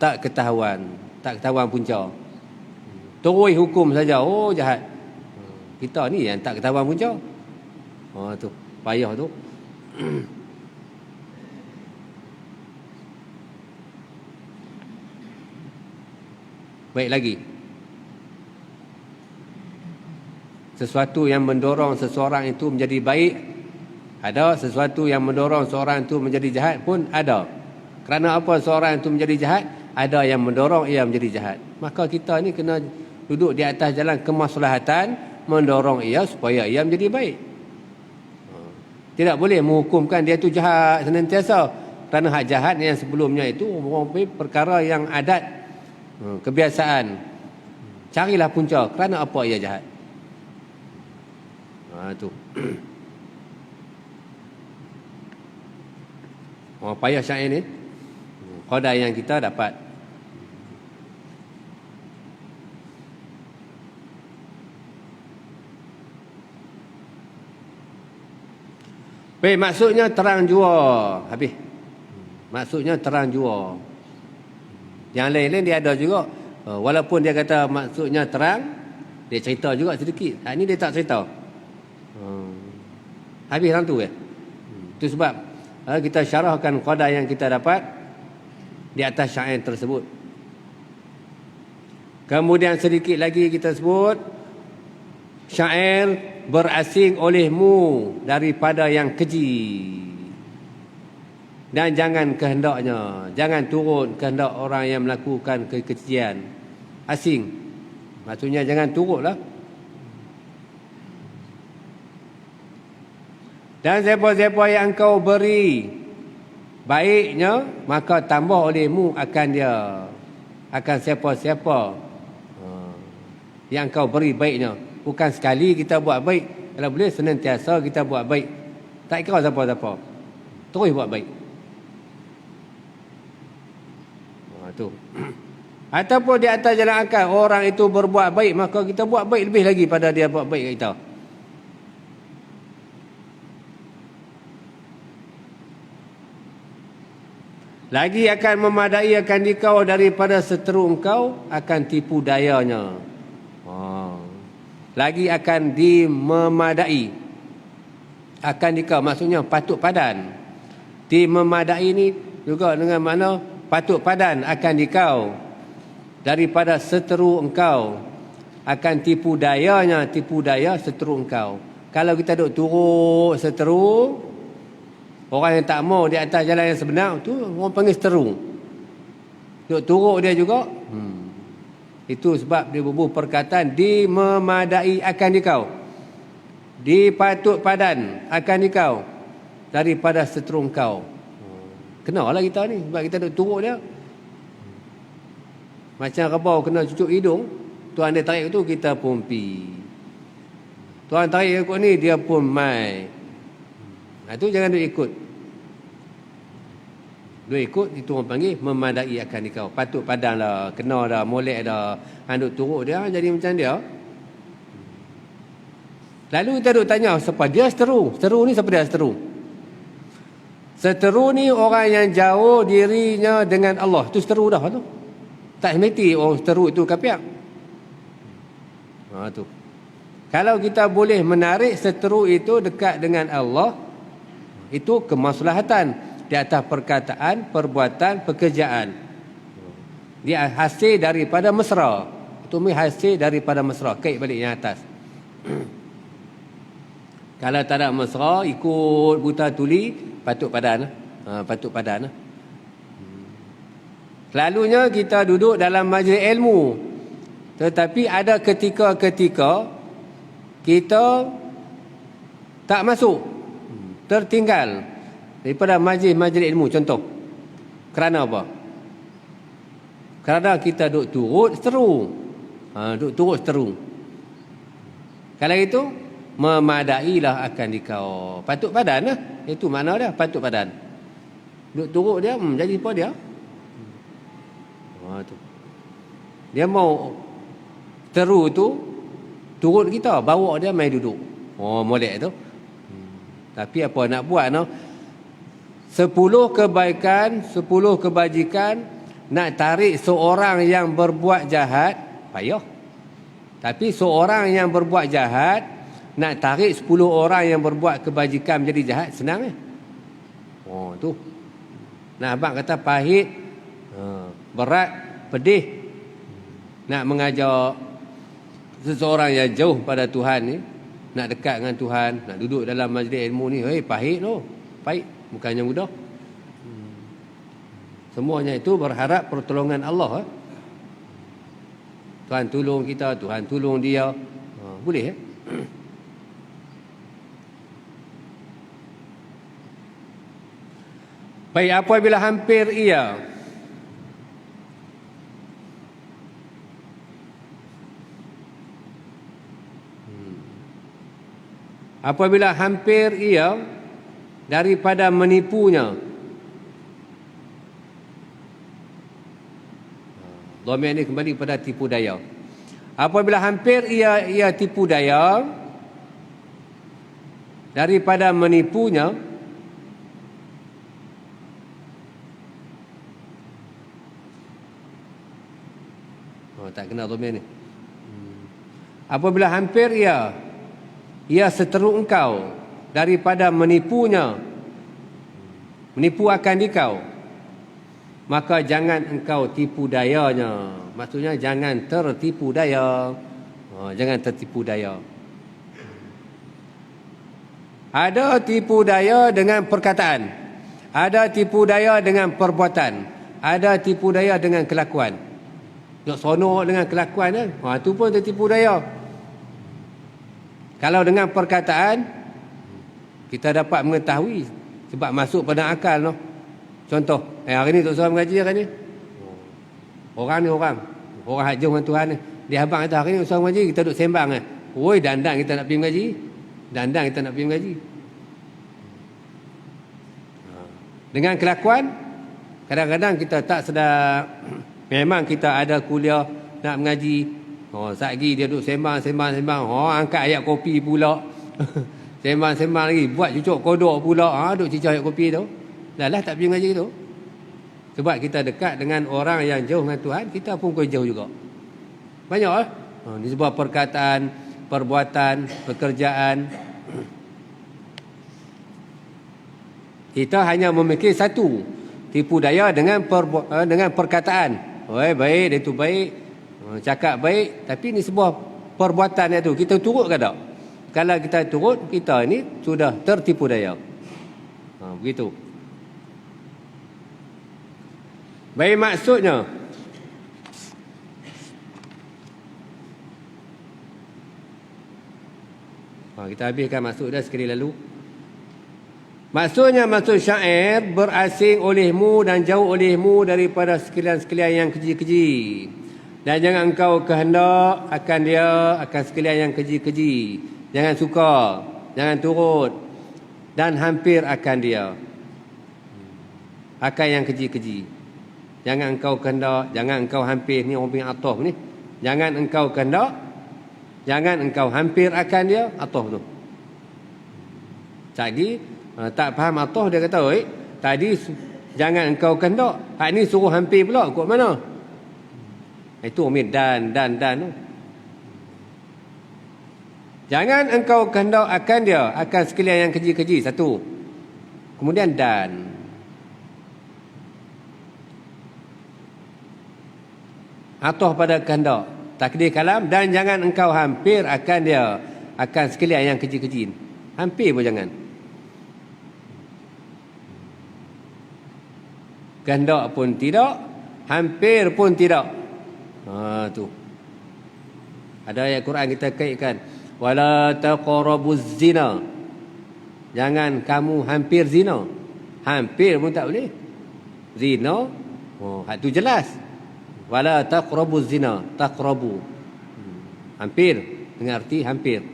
Speaker 2: Tak ketahuan punca. Terus hukum saja, oh jahat. Kita ni yang tak ketahuan punca. Tu payah tu. Baik lagi. Sesuatu yang mendorong seseorang itu menjadi baik ada, sesuatu yang mendorong seorang itu menjadi jahat pun ada. Kerana apa seorang itu menjadi jahat? Ada yang mendorong ia menjadi jahat. Maka kita ni kena duduk di atas jalan kemaslahatan, mendorong ia supaya ia menjadi baik. Tidak boleh menghukumkan dia tu jahat senantiasa. Kerana hak jahat yang sebelumnya itu perkara yang adat, kebiasaan. Carilah punca kerana apa ia jahat. Tu. Payah syair ni. Qadar yang kita dapat. Baik, maksudnya terang jua. Habis. Maksudnya terang jua. Yang lain-lain dia ada juga. Walaupun dia kata maksudnya terang, dia cerita juga sedikit. Ini dia tak cerita. Habis orang tu ya. Itu sebab kita syarahkan qadar yang kita dapat di atas syair tersebut. Kemudian sedikit lagi kita sebut syair berasing olehmu daripada yang keji. Dan jangan kehendaknya, jangan turut kehendak orang yang melakukan kekejian. Asing. Maksudnya jangan turutlah. Dan siapa-siapa yang engkau beri baiknya, maka tambah olehmu akan dia. Akan siapa-siapa yang engkau beri baiknya. Bukan sekali kita buat baik. Kalau boleh senantiasa kita buat baik. Tak kira siapa-siapa. Terus buat baik. Tu. Ataupun di atas jalan akal orang itu berbuat baik, maka kita buat baik lebih lagi pada dia buat baik kat kita. Lagi akan memadai akan dikau daripada seteru engkau akan tipu dayanya. Lagi akan memadai akan dikau, maksudnya patut padan. Memadai ni juga dengan makna patut padan akan dikau daripada seteru engkau akan tipu dayanya. Tipu daya seteru engkau. Kalau kita duk turut seteru orang yang tak mau di atas jalan yang sebenar, tu orang panggil seteru. Duk turut dia juga. Itu sebab dia berbuah perkataan memadai akan dikau, dipatut padan akan dikau daripada seteru engkau. Kenalah kita ni sebab kita duk turut dia. Macam rebau kena cucuk hidung, tuan dia tarik tu kita pun pi. Tuan tarik ikut ni dia pun mai. Itu jangan duk ikut. Duk ikut itu orang panggil memadai akan dikau. Patut padan lah, kena dah, molek dah. Duk turut dia jadi macam dia. Lalu kita duk tanya siapa dia seteru? Seteru ni siapa dia seteru? Seteru ni orang yang jauh dirinya dengan Allah. Tu seteru dah tu. Tak semesti orang seteru itu kapiak. Tu. Kalau kita boleh menarik seteru itu dekat dengan Allah, itu kemaslahatan di atas perkataan, perbuatan, pekerjaan. Dia hasil daripada mesra. Itu hasil daripada mesra. Kait balik yang atas. Kalau tak ada mesra, ikut buta tuli, patut padan. Patut padan. Selalunya kita duduk dalam majlis ilmu. Tetapi ada ketika-ketika kita tak masuk. Tertinggal daripada majlis-majlis ilmu. Contoh. Kerana apa? Kerana kita duduk turut seteru. Duduk turut seteru. Kalau itu, memadailah akan dikau. Patut padan lah. Itu makna dia, patut padan. Duduk turut dia, jadi apa dia? Tu. Dia mau teru tu turut kita, bawa dia mai duduk. Molek tu. Tapi apa nak buat no? 10 kebaikan, 10 kebajikan nak tarik seorang yang berbuat jahat payah. Tapi seorang yang berbuat jahat nak tarik 10 orang yang berbuat kebajikan menjadi jahat senang eh. Tu. Nah, abang kata pahit, berat, pedih nak mengajak seseorang yang jauh pada Tuhan ni, nak dekat dengan Tuhan, nak duduk dalam majlis ilmu ni, pahit tu. Pahit, bukannya mudah. Semuanya itu berharap pertolongan Allah. Tuhan tolong kita, Tuhan tolong dia. Boleh Baik, apabila hampir ia apabila hampir ia daripada menipunya. Dhamir ini kembali pada tipu daya. Apabila hampir ia tipu daya daripada menipunya, tak kena dhamir ni. Apabila hampir ia seteru engkau daripada menipunya, menipu akan dikau, maka jangan engkau tipu dayanya. Maksudnya jangan tertipu daya. Jangan tertipu daya. Ada tipu daya dengan perkataan, ada tipu daya dengan perbuatan, ada tipu daya dengan kelakuan. Nak sonok dengan kelakuan kan? Itu pun tertipu daya. Kalau dengan perkataan, kita dapat mengetahui sebab masuk pada akal. Contoh, hari ni Tok Soal mengaji hari ni. Orang hajung dengan Tuhan ni. Dia abang kata hari ni Tok Soal mengaji, kita duduk sembang kan. Oi, dandan kita nak pergi mengaji. Dandan kita nak pergi mengaji. Dengan kelakuan, kadang-kadang kita tak sedar. Memang kita ada kuliah nak mengaji. Satgi dia duduk sembang. Angkat ayat kopi pula. Sembang lagi. Buat cucuk kodok pula. Duduk cicah ayat kopi tu. Dah tak pergi mengaji tu. Sebab kita dekat dengan orang yang jauh dengan Tuhan, kita pun jauh juga. Banyak lah. Ini sebuah perkataan, perbuatan, pekerjaan. Kita hanya memikir satu. Tipu daya dengan perkataan. Baik, dia tu baik. Cakap baik. Tapi ini sebuah perbuatan itu. Kita turut ke tak? Kalau kita turut, kita ini sudah tertipu daya. Begitu. Baik, maksudnya kita habiskan maksud dah sekali lalu. Maksudnya maksud syair, berasing olehmu dan jauh olehmu daripada sekalian-sekalian yang keji-keji, dan jangan engkau kehendak akan dia, akan sekalian yang keji-keji. Jangan suka, jangan turut, dan hampir akan dia, akan yang keji-keji. Jangan engkau kehendak, jangan engkau hampir. Ni orang punya atof ni. Jangan engkau kehendak, jangan engkau hampir akan dia. Atof tu. Lagi tak faham atof, dia kata, tadi jangan engkau kehendak, hak ni suruh hampir pula. Kok mana? Itu umir dan tu. Jangan engkau kehendak akan dia, akan sekalian yang keji-keji. Satu. Kemudian dan. Atoh pada kehendak, takdir kalam. Dan jangan engkau hampir akan dia, akan sekalian yang keji-keji. Hampir pun jangan. Kehendak pun tidak, hampir pun tidak. Tu. Ada ayat Quran kita kaitkan, wala taqrabuz zina. Jangan kamu hampir zina. Hampir pun tak boleh. Zina, hak tu jelas. Wala taqrabuz zina, taqrabu. Hampir, dengan arti hampir.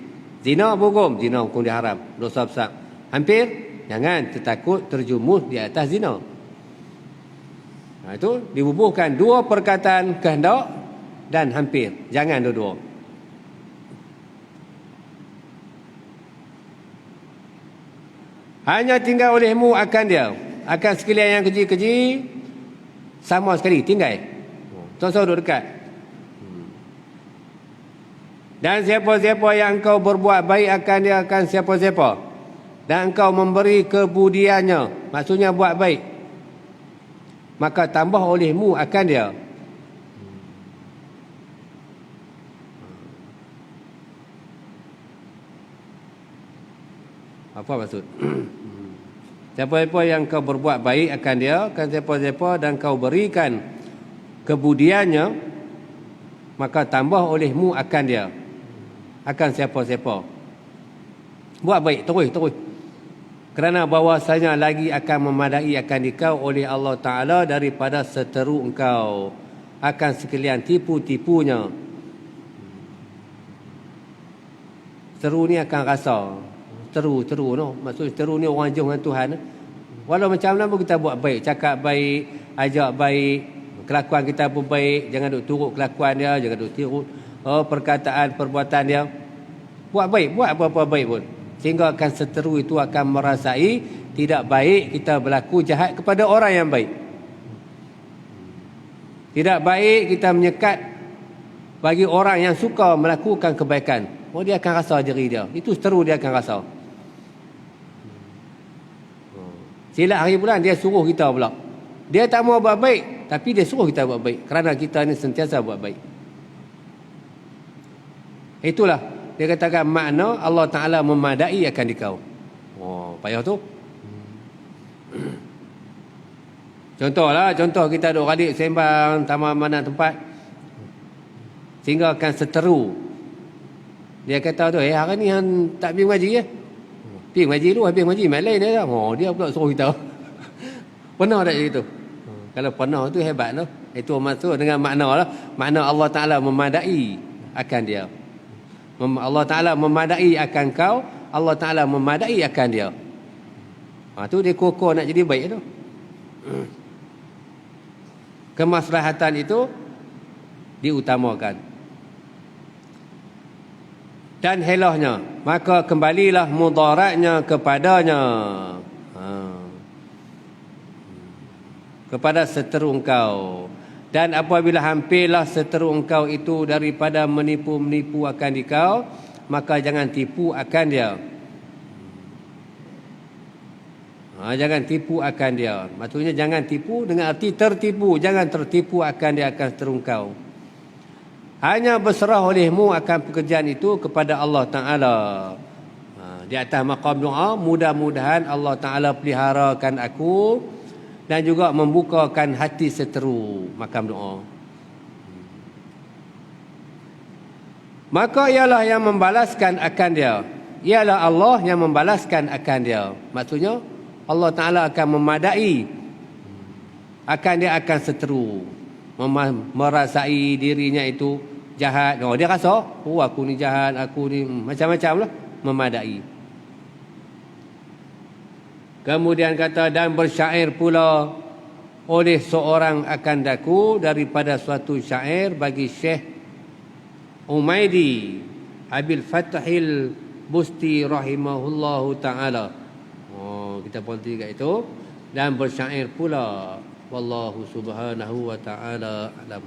Speaker 2: Zina hukum, zina hukum dia haram, dosa besar. Hampir, jangan tertakut terjumus di atas zina. Itu dibubuhkan dua perkataan, kehendak dan hampir. Jangan dua-dua. Hanya tinggal olehmu akan dia, akan sekalian yang keji-keji, sama sekali tinggal. Tuan-tuan duduk dekat. Dan siapa-siapa yang engkau berbuat baik akan dia, akan siapa-siapa, dan engkau memberi kebudiannya, maksudnya buat baik, maka tambah olehmu akan dia. Apa maksud? Siapa-siapa yang kau berbuat baik akan dia, akan siapa-siapa, dan kau berikan kebudiannya, maka tambah olehmu akan dia, akan siapa-siapa. Buat baik terus. Kerana bahwasanya lagi akan memadai akan dikau oleh Allah Ta'ala daripada seteru engkau akan sekalian tipu-tipunya. Seteru ni akan rasa. Seteru no. Maksud seteru ni orang jauh dengan Tuhan. Walau macam mana pun kita buat baik, cakap baik, ajak baik, kelakuan kita pun baik, jangan duk turut kelakuan dia, jangan duk turut perkataan, perbuatan dia. Buat baik, buat apa-apa baik pun. Sehingga akan seteru itu akan merasai tidak baik kita berlaku jahat kepada orang yang baik. Tidak baik kita menyekat bagi orang yang suka melakukan kebaikan. Oh, dia akan rasa diri dia. Itu seteru dia akan rasa. Silap hari bulan dia suruh kita pula. Dia tak mau buat baik, tapi dia suruh kita buat baik. Kerana kita ni sentiasa buat baik. Itulah dia katakan makna Allah Ta'ala memadai akan dikau. Oh, payah tu. Contoh kita duk radik sembang taman mana tempat. Sehingga akan seteru. Dia kata tu, hari ni han tak pergi mengaji ya? Pergi mengaji dulu, habis mengaji main lain dia. Oh, dia pula suruh kita. Pernah tak gitu? Kalau pernah tu hebat tu. Itu maksud dengan makna lah. Makna Allah Ta'ala memadai akan dia. Allah Ta'ala memadai akan kau, Allah Ta'ala memadai akan dia. Tu dia kokoh nak jadi baik tu. Kemaslahatan itu diutamakan. Dan helahnya, maka kembalilah mudaratnya kepadanya. Kepada seteru engkau. Dan apabila hampirlah seteru engkau itu daripada menipu-menipu akan dikau, maka jangan tipu akan dia. Jangan tipu akan dia. Maksudnya jangan tipu dengan arti tertipu. Jangan tertipu akan dia akan seteru engkau. Hanya berserah olehmu akan pekerjaan itu kepada Allah Ta'ala. Di atas maqam doa, mudah-mudahan Allah Ta'ala peliharakan aku dan juga membukakan hati seteru makam doa. Maka ialah yang membalaskan akan dia. Ialah Allah yang membalaskan akan dia. Maksudnya Allah Ta'ala akan memadai akan dia akan seteru. Merasai dirinya itu jahat. Dia rasa, aku ni jahat, aku ni macam-macam lah. Memadai. Kemudian kata, dan bersyair pula oleh seorang akan daku daripada suatu syair bagi Syekh Umaidi Abil Fathil Busti rahimahullahu ta'ala. Kita berhenti kat itu. Dan bersyair pula. Wallahu subhanahu wa ta'ala alam.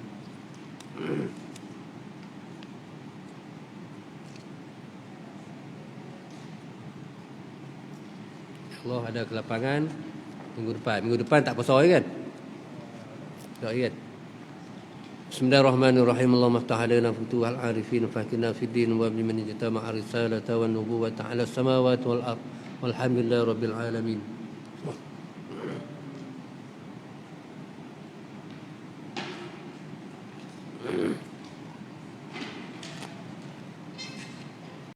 Speaker 2: Allah ada kelapangan minggu depan. Minggu depan tak pasal kan? Tak kan? Bismillahirrahmanirrahim. Allahumma ftah alaina futuhal arifin fahkina fid din wa bi man jatama'a risalata wan nubuwata 'ala samawati wal ard. Walhamdulillahi rabbil alamin.